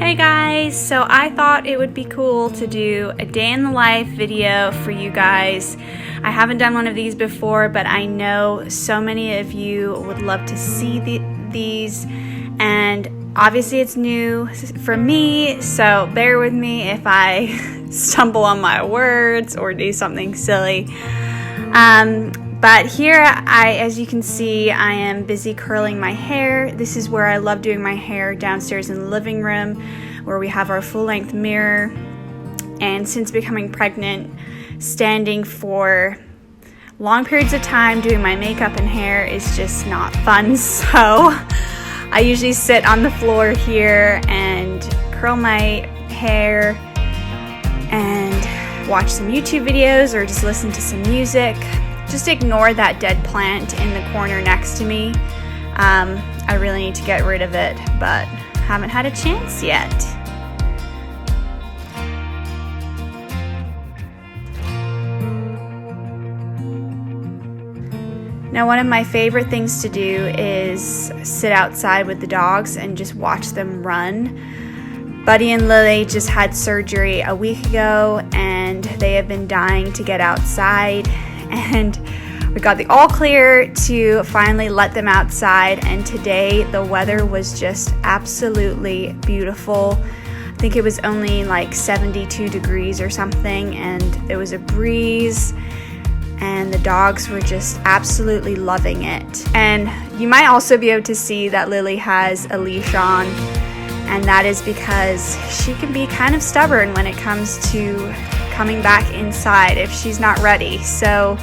Hey guys, so I thought it would be cool to do a day in the life video for you guys. I haven't done one of these before, but I know so many of you would love to see these, and obviously it's new for me, so bear with me if I stumble on my words or do something silly. But here, as you can see, I am busy curling my hair. This is where I love doing my hair, downstairs in the living room, where we have our full-length mirror. And since becoming pregnant, standing for long periods of time doing my makeup and hair is just not fun. So I usually sit on the floor here and curl my hair and watch some YouTube videos or just listen to some music. Just ignore that dead plant in the corner next to me. I really need to get rid of it, but haven't had a chance yet. Now, one of my favorite things to do is sit outside with the dogs and just watch them run. Buddy and Lily just had surgery a week ago, and they have been dying to get outside. And we got the all clear to finally let them outside, and today the weather was just absolutely beautiful. I think it was only like 72 degrees or something, and there was a breeze, and the dogs were just absolutely loving it. And you might also be able to see that Lily has a leash on, and that is because she can be kind of stubborn when it comes to coming back inside if she's not ready. So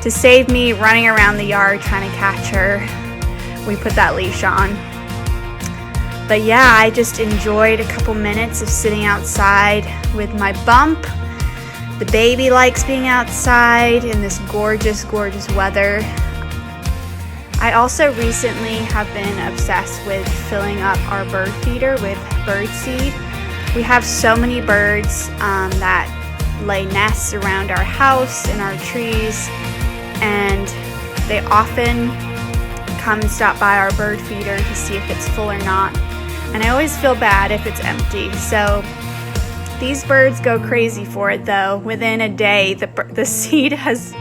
to save me running around the yard trying to catch her, we put that leash on. But yeah, I just enjoyed a couple minutes of sitting outside with my bump. The baby likes being outside in this gorgeous, gorgeous weather. I also recently have been obsessed with filling up our bird feeder with bird seed. We have so many birds that lay nests around our house and our trees, and they often come and stop by our bird feeder to see if it's full or not, and I always feel bad if it's empty. So these birds go crazy for it, though. Within a day the seed has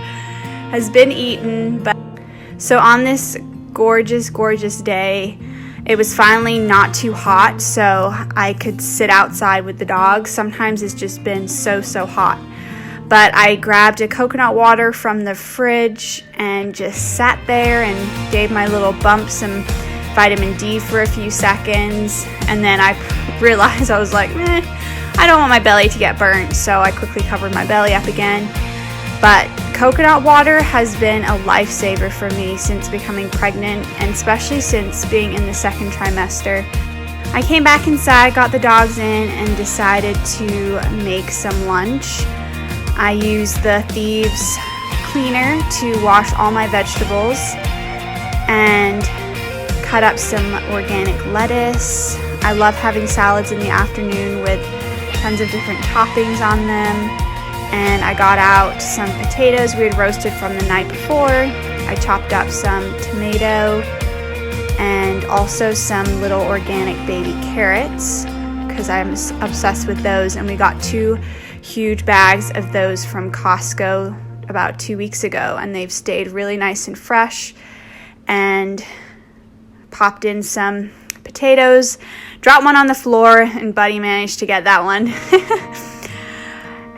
been eaten. But so on this gorgeous, gorgeous day, it was finally not too hot, so I could sit outside with the dogs. Sometimes it's just been so hot. But I grabbed a coconut water from the fridge and just sat there and gave my little bump some vitamin D for a few seconds. And then I realized, I was like, I don't want my belly to get burnt, so I quickly covered my belly up again. But coconut water has been a lifesaver for me since becoming pregnant, and especially since being in the second trimester. I came back inside, got the dogs in, and decided to make some lunch. I used the Thieves cleaner to wash all my vegetables and cut up some organic lettuce. I love having salads in the afternoon with tons of different toppings on them. And I got out some potatoes we had roasted from the night before. I chopped up some tomato and also some little organic baby carrots because I'm obsessed with those. And we got 2 huge bags of those from Costco about 2 weeks ago, and they've stayed really nice and fresh. And popped in some potatoes, dropped one on the floor, and Buddy managed to get that one.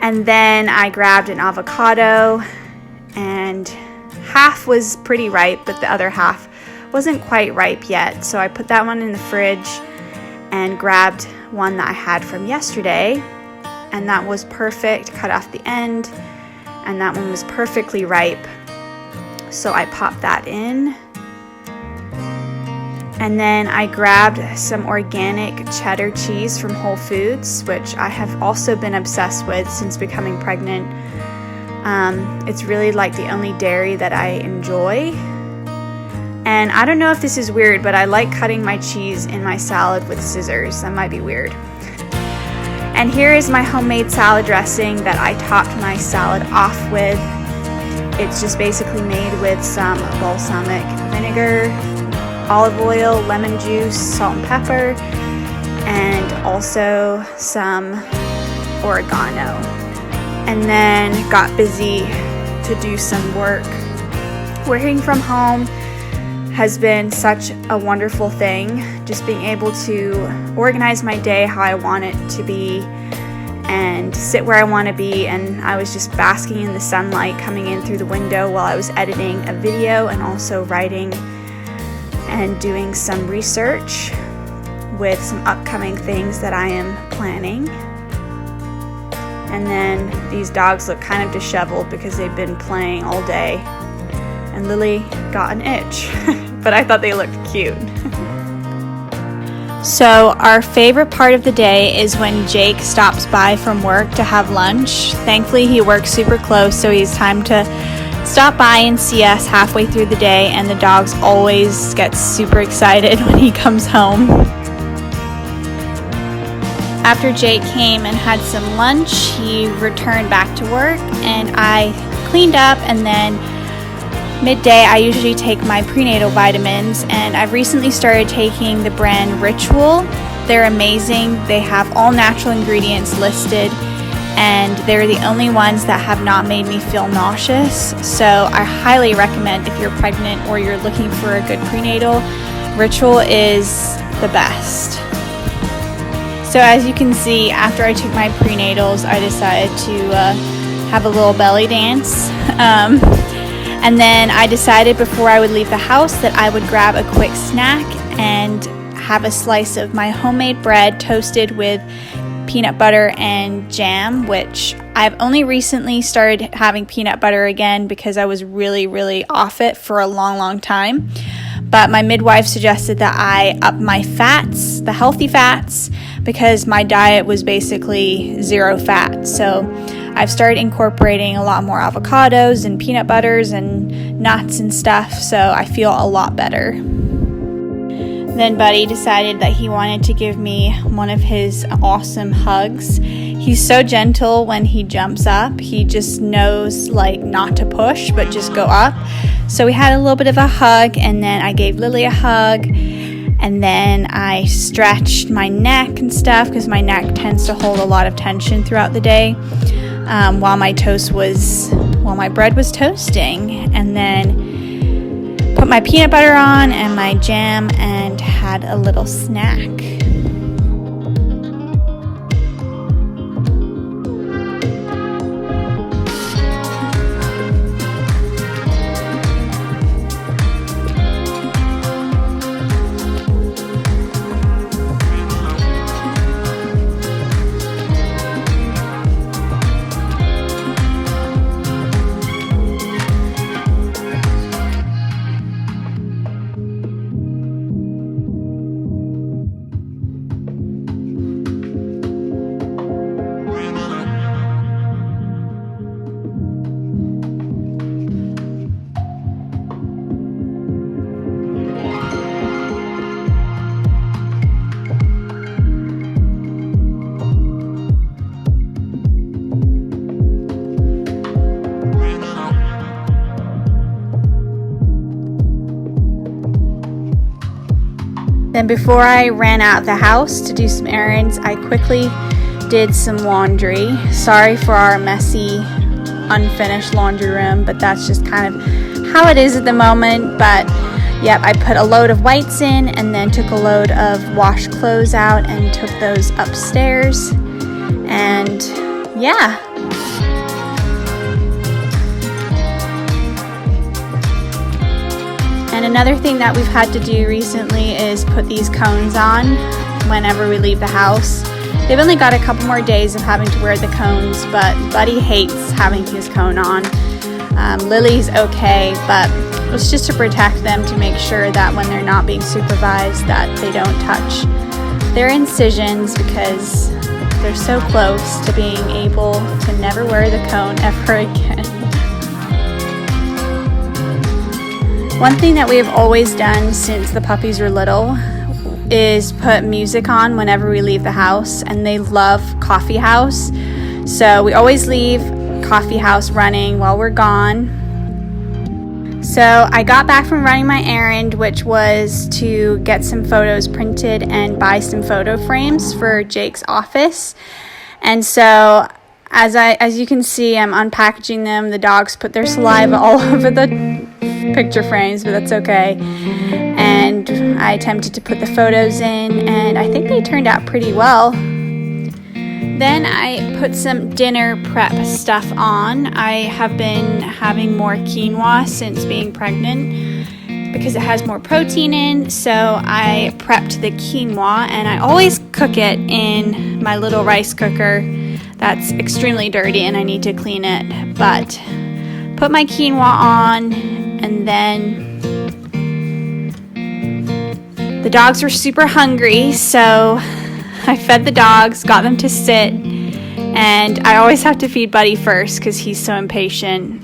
And then I grabbed an avocado, and half was pretty ripe, but the other half wasn't quite ripe yet. So I put that one in the fridge and grabbed one that I had from yesterday, and that was perfect, cut off the end, and that one was perfectly ripe. So I popped that in. And then I grabbed some organic cheddar cheese from Whole Foods, which I have also been obsessed with since becoming pregnant. It's really like the only dairy that I enjoy. And I don't know if this is weird, but I like cutting my cheese in my salad with scissors. That might be weird. And here is my homemade salad dressing that I topped my salad off with. It's just basically made with some balsamic vinegar, olive oil, lemon juice, salt and pepper, and also some oregano. And then got busy to do some work. Working from home has been such a wonderful thing, just being able to organize my day how I want it to be and sit where I want to be. And I was just basking in the sunlight coming in through the window while I was editing a video and also writing and doing some research with some upcoming things that I am planning. And then these dogs look kind of disheveled because they've been playing all day. And Lily got an itch, but I thought they looked cute. So our favorite part of the day is when Jake stops by from work to have lunch. Thankfully, he works super close, so he's time to stop by and see us halfway through the day, and the dogs always get super excited when he comes home. After Jake came and had some lunch, he returned back to work, and I cleaned up, and then midday I usually take my prenatal vitamins, and I've recently started taking the brand Ritual. They're amazing. They have all natural ingredients listed, and they're the only ones that have not made me feel nauseous. So I highly recommend if you're pregnant or you're looking for a good prenatal, Ritual is the best. So as you can see, after I took my prenatals, I decided to have a little belly dance. And then I decided before I would leave the house that I would grab a quick snack and have a slice of my homemade bread toasted with peanut butter and jam, which I've only recently started having peanut butter again because I was really off it for a long time. But my midwife suggested that I up my fats, the healthy fats, because my diet was basically 0 fat. So I've started incorporating a lot more avocados and peanut butters and nuts and stuff, so I feel a lot better. Then Buddy decided that he wanted to give me one of his awesome hugs. He's so gentle when he jumps up. He just knows like not to push, but just go up. So we had a little bit of a hug, and then I gave Lily a hug, and then I stretched my neck and stuff because my neck tends to hold a lot of tension throughout the day. While my bread was toasting, and then put my peanut butter on and my jam and had a little snack. Then before I ran out the house to do some errands, I quickly did some laundry. Sorry for our messy, unfinished laundry room, but that's just kind of how it is at the moment. But yep, I put a load of whites in and then took a load of washed clothes out and took those upstairs. And yeah. And another thing that we've had to do recently is put these cones on whenever we leave the house. They've only got a couple more days of having to wear the cones, but Buddy hates having his cone on. Lily's okay, but it's just to protect them, to make sure that when they're not being supervised that they don't touch their incisions, because they're so close to being able to never wear the cone ever again. One thing that we have always done since the puppies were little is put music on whenever we leave the house, and they love Coffee House. So we always leave Coffee House running while we're gone. So I got back from running my errand, which was to get some photos printed and buy some photo frames for Jake's office. And so as you can see, I'm unpackaging them. The dogs put their saliva all over the picture frames, but that's okay. And I attempted to put the photos in, and I think they turned out pretty well. Then I put some dinner prep stuff on. I have been having more quinoa since being pregnant because it has more protein in, so I prepped the quinoa, and I always cook it in my little rice cooker that's extremely dirty and I need to clean it. But put my quinoa on, and then the dogs were super hungry, so I fed the dogs, got them to sit, and I always have to feed Buddy first because he's so impatient.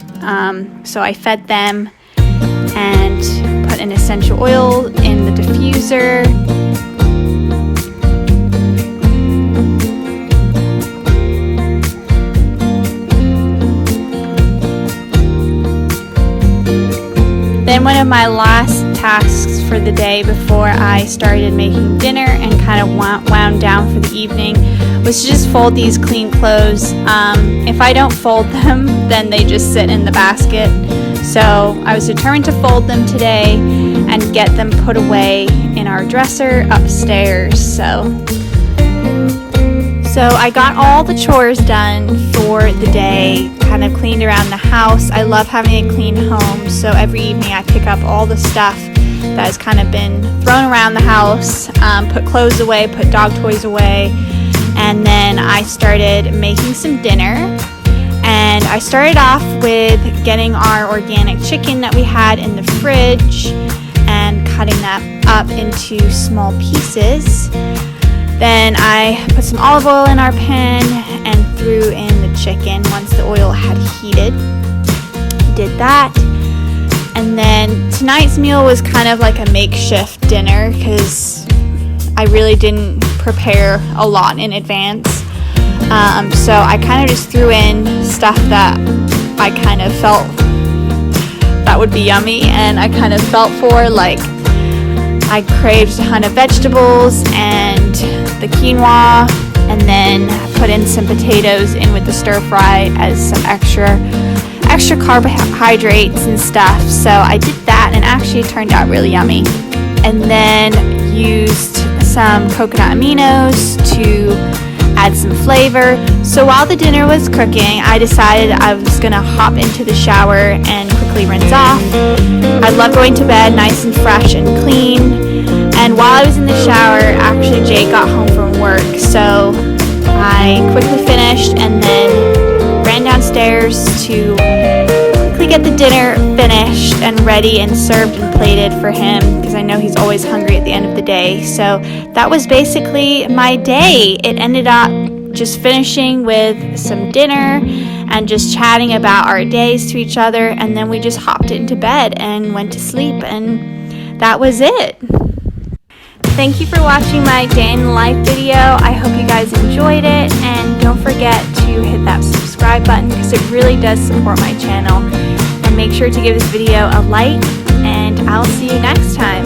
So I fed them and put an essential oil in the diffuser. Then one of my last tasks for the day before I started making dinner and kind of wound down for the evening was to just fold these clean clothes. If I don't fold them, then they just sit in the basket. So I was determined to fold them today and get them put away in our dresser upstairs. So I got all the chores done for the day, kind of cleaned around the house. I love having a clean home, so every evening I pick up all the stuff that has kind of been thrown around the house, put clothes away, put dog toys away, and then I started making some dinner. And I started off with getting our organic chicken that we had in the fridge and cutting that up into small pieces. Then I put some olive oil in our pan and threw in the chicken once the oil had heated. Did that. And then tonight's meal was kind of like a makeshift dinner because I really didn't prepare a lot in advance. So I kind of just threw in stuff that I kind of felt that would be yummy, and I kind of felt for, like, I craved a ton of vegetables and the quinoa, and then put in some potatoes in with the stir fry as some extra carbohydrates and stuff. So I did that, and actually it turned out really yummy. And then used some coconut aminos to add some flavor. So while the dinner was cooking, I decided I was gonna hop into the shower and quickly rinse off. I love going to bed nice and fresh and clean. And while I was in the shower, actually Jake got home from work, so I quickly finished and then ran downstairs to quickly get the dinner finished and ready and served and plated for him because I know he's always hungry at the end of the day. So that was basically my day. It ended up just finishing with some dinner and just chatting about our days to each other, and then we just hopped into bed and went to sleep, and that was it. Thank you for watching my day in the life video. I hope you guys enjoyed it, and don't forget to hit that subscribe button because it really does support my channel. And make sure to give this video a like, and I'll see you next time.